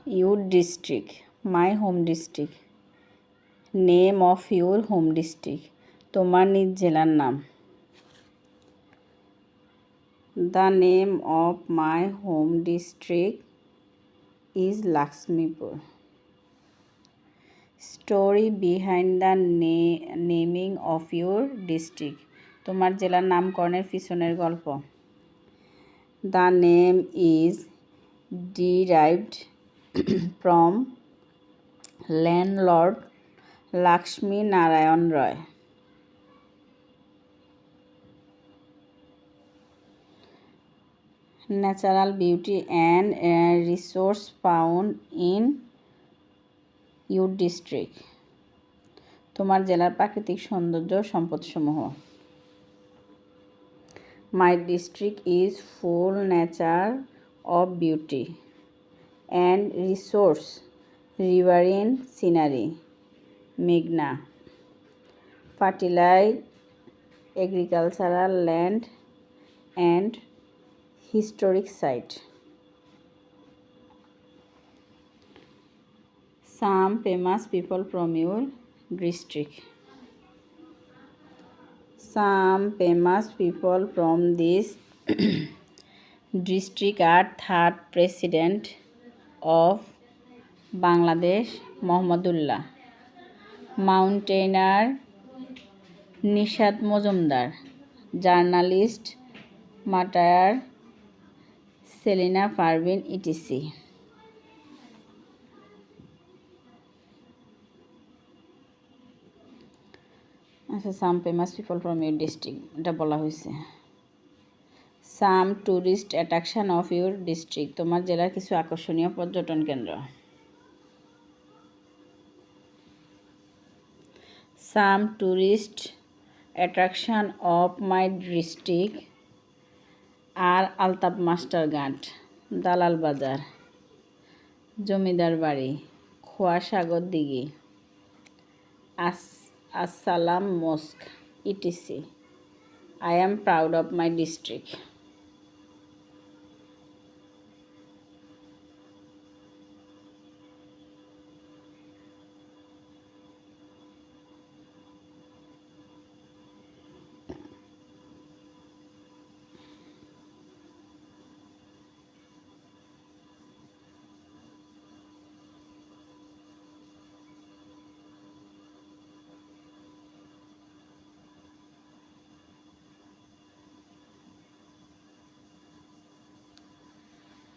your district, my home district. Name of your home district, তোমার নিজ জেলার নাম। The name of my home district is Lakshmipur. Story behind the naming of your district, তোমার জেলার নামকরণের পিছনের গল্প। The name is derived from landlord Lakshmi Narayan Roy. Natural beauty and resource found in your district, তোমার জেলার প্রাকৃতিক সৌন্দর্য ও সম্পদসমূহ। My district is full nature of beauty and resource, riverine scenery, Meghna, fertile agricultural land and historic site. Some famous people from your district. Some famous people from this district are third president of Bangladesh Mohammedullah, mountaineer Nishad Mojumdar, journalist martyr Selina Parvin, etc. আচ্ছা, some famous people from your district এটা বলা হয়েছে। Some tourist attraction of your district, তোমার জেলার কিছু আকর্ষণীয় পর্যটন কেন্দ্র। Some tourist attraction of my district আর আলতাপ মাস্টার ঘাট, দালাল বাজার, জমিদার বাড়ি, খোয়া সাগর দিঘি, Assalam Mosque, etc. I am proud of my district.